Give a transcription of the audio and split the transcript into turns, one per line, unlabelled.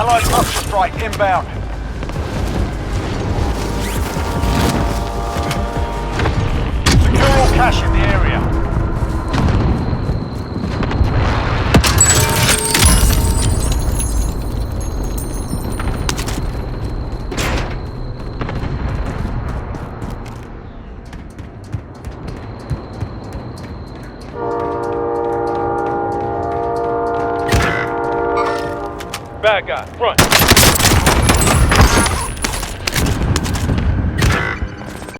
Allied cluster strike inbound. Secure all cash in the area.
Bad guy, front.